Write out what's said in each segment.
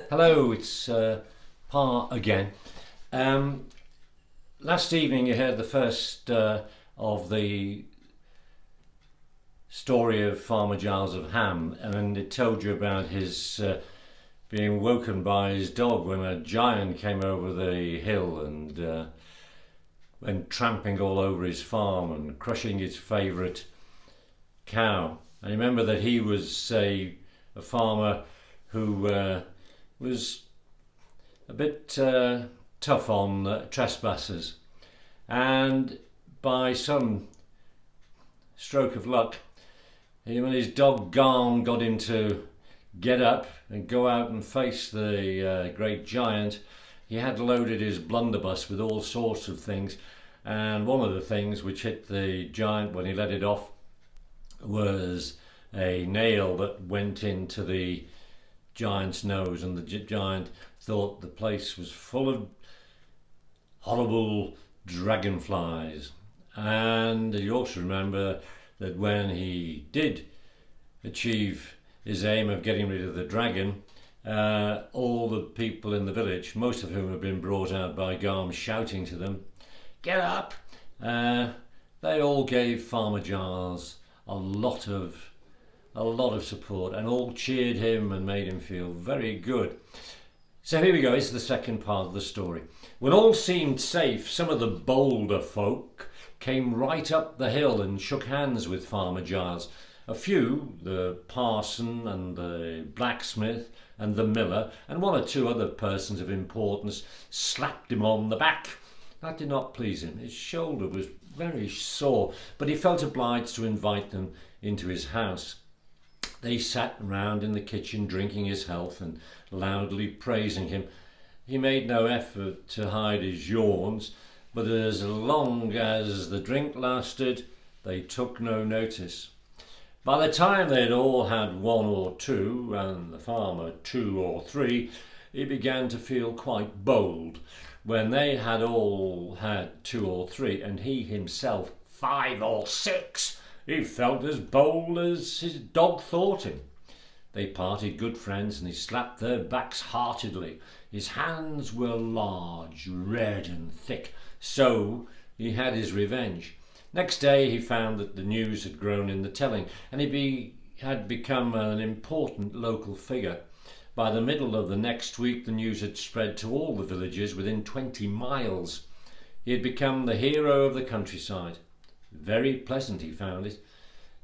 Hello, it's Pa again. Last evening you heard the first of the story of Farmer Giles of Ham, and it told you about his being woken by his dog when a giant came over the hill and went tramping all over his farm and crushing his favourite cow. I remember that he was a farmer who was a bit tough on trespassers, and by some stroke of luck, when his dog Garm got him to get up and go out and face the great giant, he had loaded his blunderbuss with all sorts of things, and one of the things which hit the giant when he let it off was a nail that went into the giant's nose, and the giant thought the place was full of horrible dragonflies. And you also remember that when he did achieve his aim of getting rid of the dragon, all the people in the village, most of whom had been brought out by Garm shouting to them, "Get up!" They all gave Farmer Giles a lot of support, and all cheered him and made him feel very good. So here we go, it's the second part of the story. When all seemed safe, some of the bolder folk came right up the hill and shook hands with Farmer Giles. A few, the parson and the blacksmith and the miller, and one or two other persons of importance, slapped him on the back. That did not please him. His shoulder was very sore, but he felt obliged to invite them into his house. They sat round in the kitchen drinking his health and loudly praising him. He made no effort to hide his yawns, but as long as the drink lasted, they took no notice. By the time they had all had one or two, and the farmer 2 or 3, he began to feel quite bold. When they had all had 2 or 3, and he himself 5 or 6, he felt as bold as his dog thought him. They parted good friends, and he slapped their backs heartily. His hands were large, red and thick, so he had his revenge. Next day he found that the news had grown in the telling, and he had become an important local figure. By the middle of the next week the news had spread to all the villages within 20 miles. He had become the hero of the countryside. Very pleasant he found it.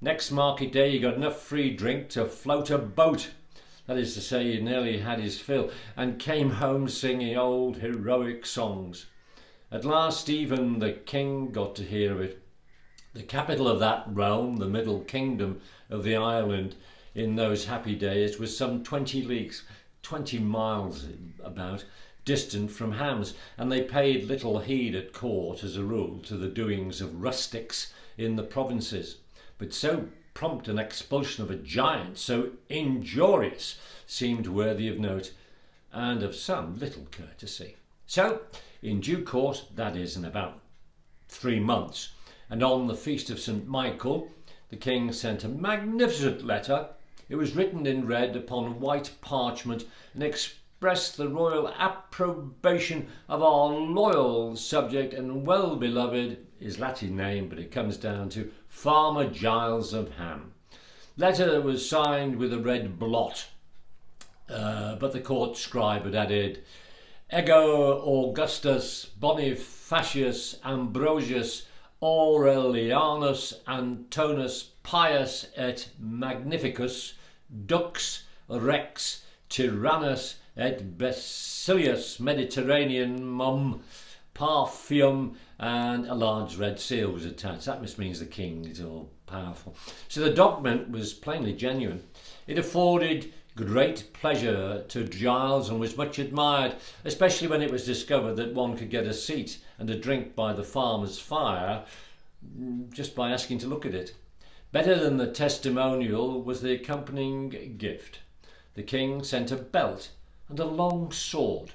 Next market day he got enough free drink to float a boat. That is to say, he nearly had his fill, and came home singing old heroic songs. At last even the king got to hear of it. The capital of that realm, the middle kingdom of the island in those happy days, was some 20 leagues, 20 miles about, distant from Hams, and they paid little heed at court as a rule to the doings of rustics in the provinces. But so prompt an expulsion of a giant, so injurious, seemed worthy of note and of some little courtesy. So, in due course, that is, in about 3 months, and on the feast of St. Michael, the king sent a magnificent letter. It was written in red upon white parchment and expressed the royal approbation of our loyal subject and well-beloved, his Latin name, but it comes down to Farmer Giles of Ham. Letter was signed with a red blot, but the court scribe had added, Ego Augustus Bonifacius Ambrosius Aurelianus Antonus Pius et Magnificus Dux Rex Tyrannus et Basilius Mediterranean Mum Parfium, and a large red seal was attached. That must mean the king is all powerful. So the document was plainly genuine. It afforded great pleasure to Giles and was much admired, especially when it was discovered that one could get a seat and a drink by the farmer's fire just by asking to look at it. Better than the testimonial was the accompanying gift. The king sent a belt and a long sword.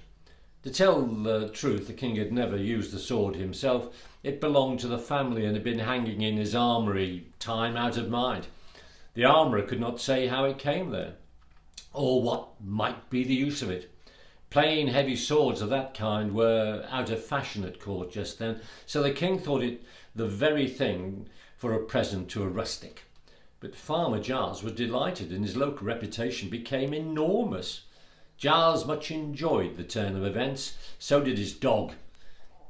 To tell the truth, the king had never used the sword himself. It belonged to the family and had been hanging in his armoury, time out of mind. The armourer could not say how it came there, or what might be the use of it. Plain heavy swords of that kind were out of fashion at court just then, so the king thought it the very thing for a present to a rustic. But Farmer Giles was delighted, and his local reputation became enormous. Giles much enjoyed the turn of events, so did his dog.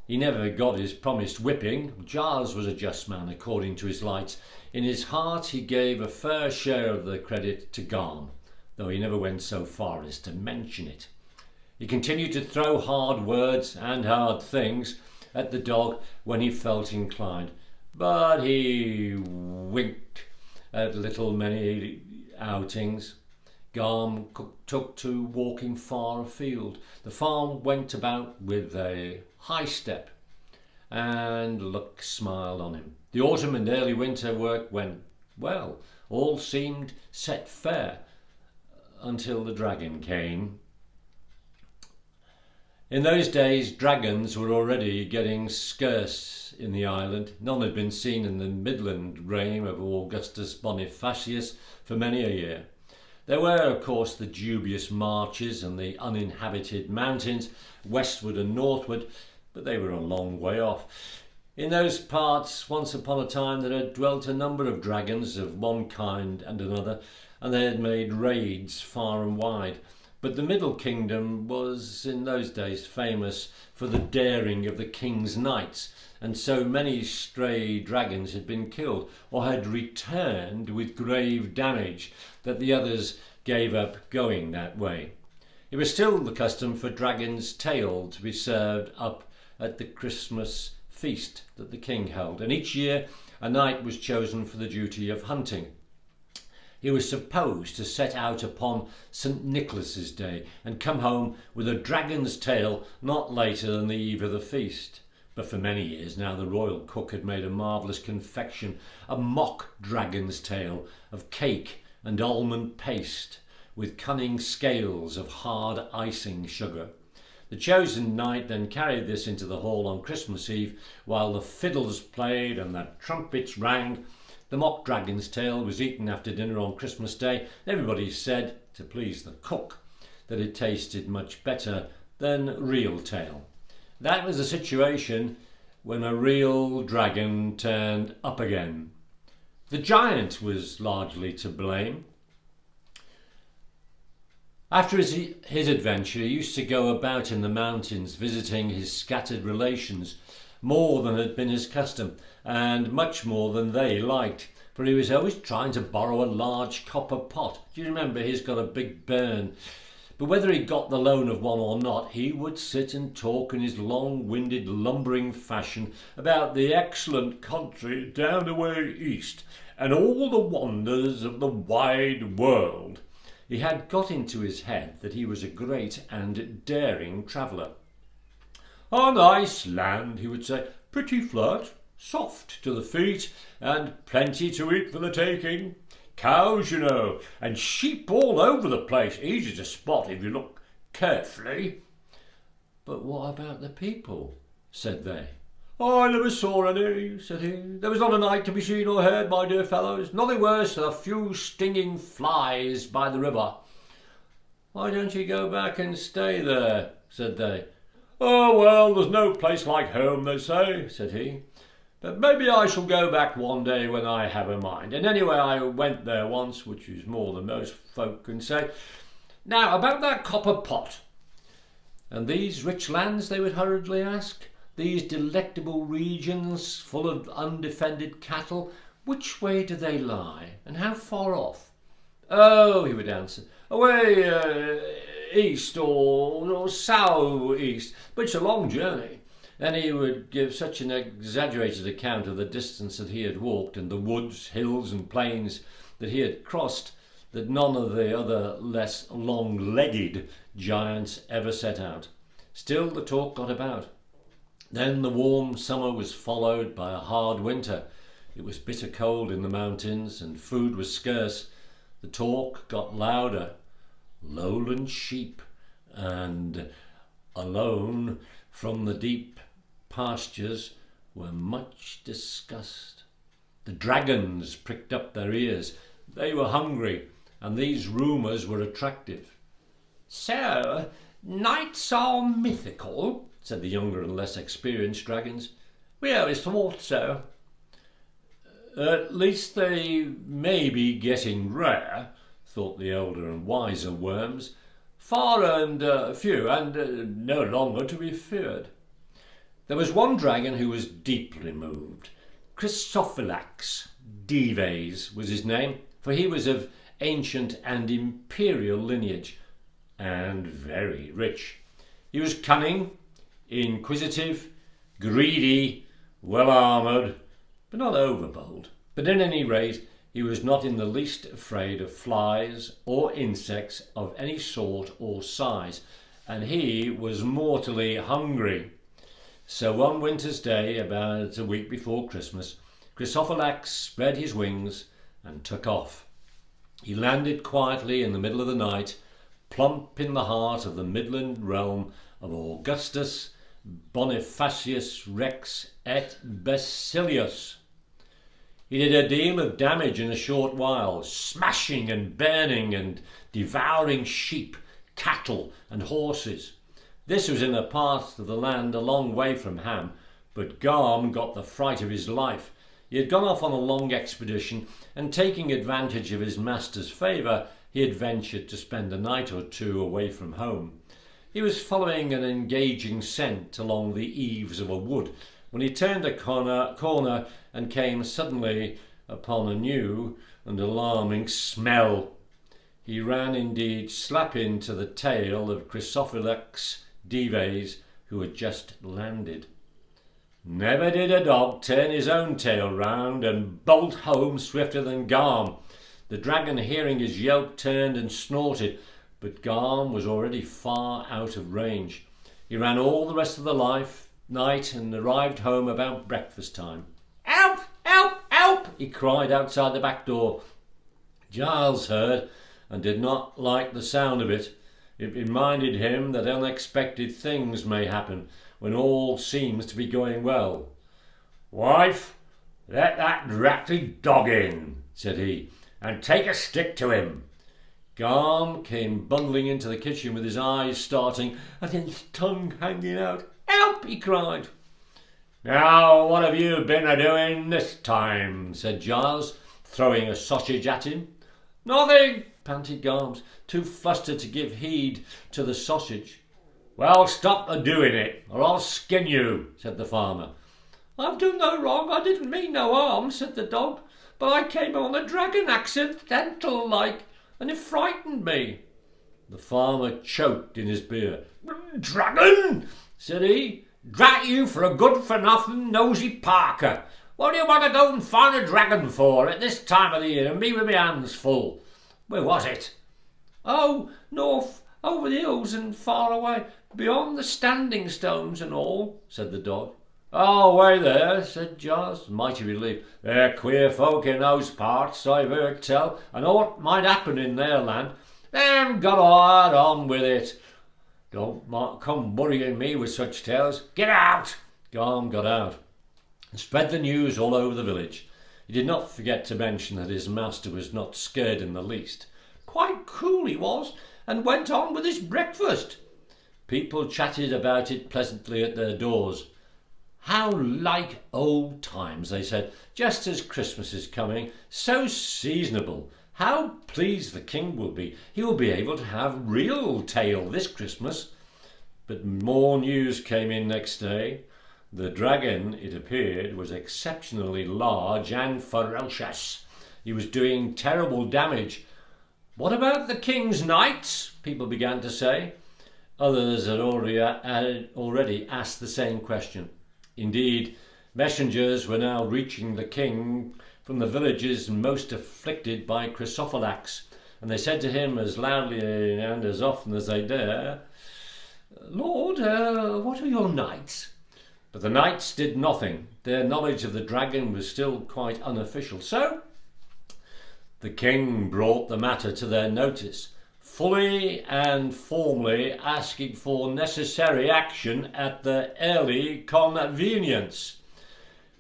He never got his promised whipping. Giles was a just man according to his lights. In his heart he gave a fair share of the credit to Garm, though he never went so far as to mention it. He continued to throw hard words and hard things at the dog when he felt inclined, but he winked at little many outings. Garm took to walking far afield. The farm went about with a high step, and luck smiled on him. The autumn and early winter work went well. All seemed set fair until the dragon came. In those days, dragons were already getting scarce in the island. None had been seen in the Midland reign of Augustus Bonifacius for many a year. There were, of course, the dubious marches and the uninhabited mountains, westward and northward, but they were a long way off. In those parts, once upon a time, there had dwelt a number of dragons of one kind and another, and they had made raids far and wide. But the Middle Kingdom was in those days famous for the daring of the king's knights, and so many stray dragons had been killed or had returned with grave damage that the others gave up going that way. It was still the custom for dragon's tail to be served up at the Christmas feast that the king held, and each year a knight was chosen for the duty of hunting. He was supposed to set out upon St. Nicholas's Day and come home with a dragon's tail not later than the eve of the feast. But for many years now the royal cook had made a marvellous confection, a mock dragon's tail of cake and almond paste, with cunning scales of hard icing sugar. The chosen knight then carried this into the hall on Christmas Eve, while the fiddles played and the trumpets rang. The mock dragon's tail was eaten after dinner on Christmas Day. Everybody said, to please the cook, that it tasted much better than real tail. That was the situation when a real dragon turned up again. The giant was largely to blame. After his adventure, he used to go about in the mountains visiting his scattered relations, more than had been his custom, and much more than they liked, for he was always trying to borrow a large copper pot. Do you remember? He's got a big burn. But whether he got the loan of one or not, he would sit and talk in his long-winded, lumbering fashion about the excellent country down the way east, and all the wonders of the wide world. He had got into his head that he was a great and daring traveller. "A nice land," he would say, "pretty flat, soft to the feet, and plenty to eat for the taking. Cows, you know, and sheep all over the place, easy to spot if you look carefully." "But what about the people?" said they. "I never saw any," said he. "There was not a night to be seen or heard, my dear fellows. Nothing worse than a few stinging flies by the river." "Why don't you go back and stay there?" said they. "Oh, well, there's no place like home, they say," said he. "But maybe I shall go back one day when I have a mind. And anyway, I went there once, which is more than most folk can say. Now, about that copper pot." "And these rich lands?" they would hurriedly ask. "These delectable regions full of undefended cattle, which way do they lie, and how far off?" "Oh," he would answer, "away east or south-east, but it's a long journey." Then he would give such an exaggerated account of the distance that he had walked, and the woods, hills and plains that he had crossed, that none of the other less long-legged giants ever set out. Still the talk got about. Then the warm summer was followed by a hard winter. It was bitter cold in the mountains, and food was scarce. The talk got louder. Lowland sheep, and alone from the deep pastures, were much discussed. The dragons pricked up their ears. They were hungry, and these rumours were attractive. "So Knights are mythical, said the younger and less experienced dragons. We always thought so. At least they may be getting rare, thought the older and wiser worms. Far and few, and no longer to be feared. There was one dragon who was deeply moved. Chrysophylax Dives was his name, for he was of ancient and imperial lineage, and very rich. He was cunning, inquisitive, greedy, well armoured, but not overbold. But at any rate, he was not in the least afraid of flies or insects of any sort or size, and he was mortally hungry. So one winter's day, about a week before Christmas, Chrysophylax spread his wings and took off. He landed quietly in the middle of the night, plump in the heart of the midland realm of Augustus Bonifacius Rex et Basilius. He did a deal of damage in a short while, smashing and burning and devouring sheep, cattle and horses. This was in a part of the land a long way from Ham, but Garm got the fright of his life. He had gone off on a long expedition, and taking advantage of his master's favour, he had ventured to spend a night or two away from home. He was following an engaging scent along the eaves of a wood, when he turned a corner and came suddenly upon a new and alarming smell. He ran indeed slap into the tail of Chrysophylax Dives, who had just landed. Never did a dog turn his own tail round and bolt home swifter than Garm. The dragon, hearing his yelp, turned and snorted, but Garm was already far out of range. He ran all the rest of the night and arrived home about breakfast time. Help! Help! Help! He cried outside the back door. Giles heard and did not like the sound of it. It reminded him that unexpected things may happen when all seems to be going well. "Wife, let that dratted dog in," said he, "and take a stick to him." Garm came bundling into the kitchen with his eyes starting and his tongue hanging out. "Help!" he cried. "Now, what have you been a-doing this time?" said Giles, throwing a sausage at him. "Nothing," panted Garm, too flustered to give heed to the sausage. "Well, stop a-doing it, or I'll skin you," said the farmer. "I've done no wrong, I didn't mean no harm," said the dog, "but I came on the dragon accidental like, and it frightened me." The farmer choked in his beer. "Dragon!" said he. "Drat you for a good-for-nothing nosy Parker. What do you want to go and find a dragon for at this time of the year, and me with my hands full? Where was it?" "Oh, north, over the hills and far away, beyond the standing stones and all," said the dog. "Oh, way there," said Giles, mighty relieved. "They're queer folk in those parts, I've heard tell, and aught might happen in their land. Then got on with it. Don't come worrying me with such tales. Get out!" Garm got out and spread the news all over the village. He did not forget to mention that his master was not scared in the least. Quite cool he was, and went on with his breakfast. People chatted about it pleasantly at their doors. "How like old times," they said, "just as Christmas is coming. So seasonable. How pleased the king will be. He will be able to have real tail this Christmas." But more news came in next day. The dragon, it appeared, was exceptionally large and ferocious. He was doing terrible damage. "What about the king's knights?" people began to say. Others had already asked the same question. Indeed, messengers were now reaching the king from the villages most afflicted by Chrysophylax, and they said to him as loudly and as often as they dare, "Lord, what are your knights?" But the knights did nothing. Their knowledge of the dragon was still quite unofficial. So the king brought the matter to their notice, fully and formally asking for necessary action at their early convenience.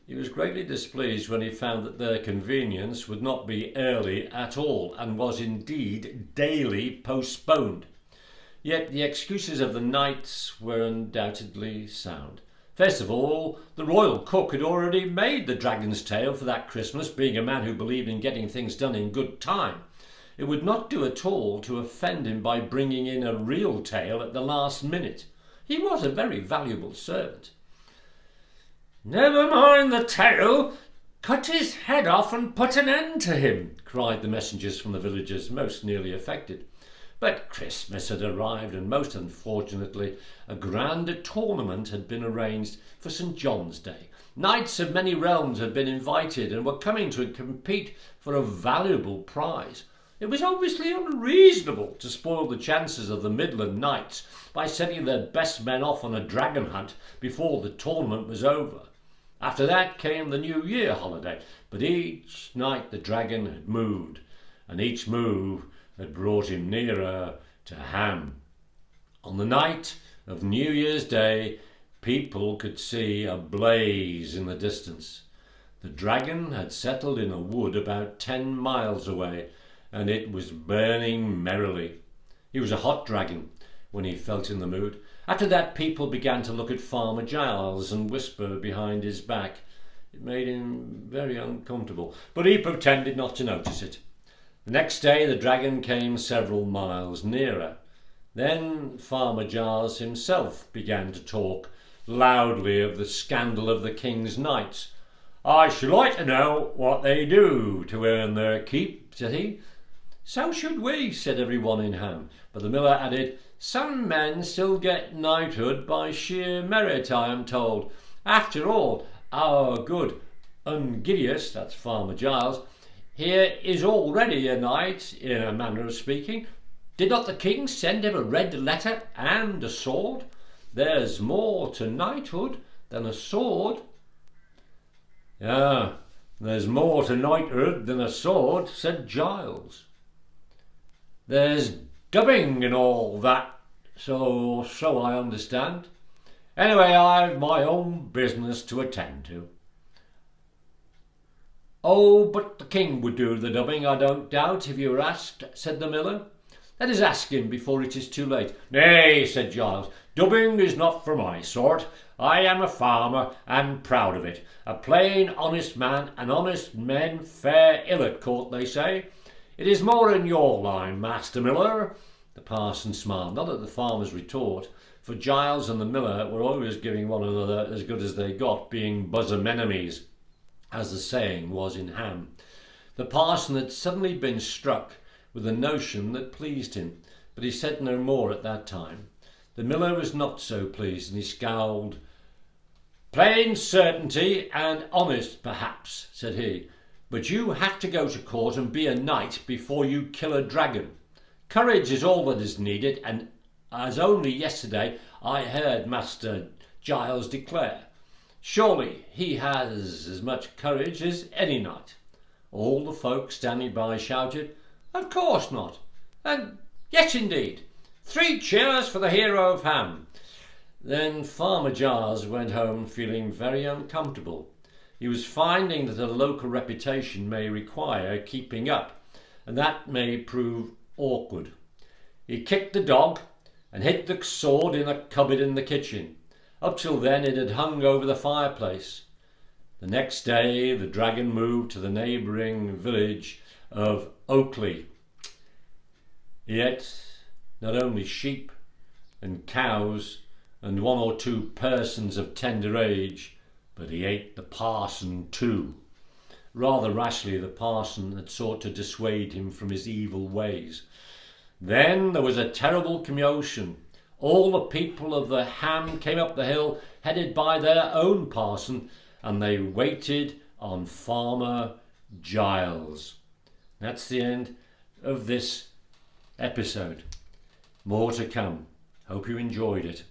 He was greatly displeased when he found that their convenience would not be early at all, and was indeed daily postponed. Yet the excuses of the knights were undoubtedly sound. First of all, the royal cook had already made the dragon's tail for that Christmas, being a man who believed in getting things done in good time. It would not do at all to offend him by bringing in a real tail at the last minute. He was a very valuable servant. "Never mind the tail. Cut his head off and put an end to him," cried the messengers from the villagers most nearly affected. But Christmas had arrived, and most unfortunately a grand tournament had been arranged for St. John's Day. Knights of many realms had been invited and were coming to compete for a valuable prize. It was obviously unreasonable to spoil the chances of the Midland Knights by sending their best men off on a dragon hunt before the tournament was over. After that came the New Year holiday, but each night the dragon had moved, and each move had brought him nearer to Ham. On the night of New Year's Day, people could see a blaze in the distance. The dragon had settled in a wood about 10 miles away, and it was burning merrily. He was a hot dragon when he felt in the mood. After that, people began to look at Farmer Giles and whisper behind his back. It made him very uncomfortable, but he pretended not to notice it. The next day the dragon came several miles nearer. Then Farmer Giles himself began to talk loudly of the scandal of the king's knights. "I should like to know what they do to earn their keep," said he. "So should we," said everyone in Ham. But the miller added, "Some men still get knighthood by sheer merit, I am told. After all, our good Ungidius," that's Farmer Giles, "here is already a knight, in a manner of speaking. Did not the king send him a red letter and a sword? There's more to knighthood than a sword." "Ah, there's more to knighthood than a sword," said Giles. "There's dubbing and all that, so I understand. Anyway, I've my own business to attend to." "Oh, but the king would do the dubbing, I don't doubt, if you were asked," said the miller. "Let us ask him before it is too late." "Nay," said Giles, "dubbing is not for my sort. I am a farmer, and proud of it. A plain, honest man, and honest men fare ill at court, they say. It is more in your line, Master Miller." The parson smiled, not at the farmer's retort, for Giles and the miller were always giving one another as good as they got, being bosom enemies, as the saying was in Ham. The parson had suddenly been struck with a notion that pleased him, but he said no more at that time. The miller was not so pleased, and he scowled. "Plain certainty and honest, perhaps," said he, "but you have to go to court and be a knight before you kill a dragon. Courage is all that is needed, and as only yesterday I heard Master Giles declare. Surely he has as much courage as any knight." All the folk standing by shouted, "Of course not," and "Yes, indeed. 3 cheers for the hero of Ham." Then Farmer Giles went home feeling very uncomfortable. He was finding that a local reputation may require keeping up, and that may prove awkward. He kicked the dog and hid the sword in a cupboard in the kitchen. Up till then it had hung over the fireplace. The next day the dragon moved to the neighbouring village of Oakley. Yet not only sheep and cows and 1 or 2 persons of tender age, but he ate the parson too. Rather rashly the parson had sought to dissuade him from his evil ways. Then there was a terrible commotion. All the people of the Ham came up the hill, headed by their own parson, and they waited on Farmer Giles. That's the end of this episode. More to come. Hope you enjoyed it.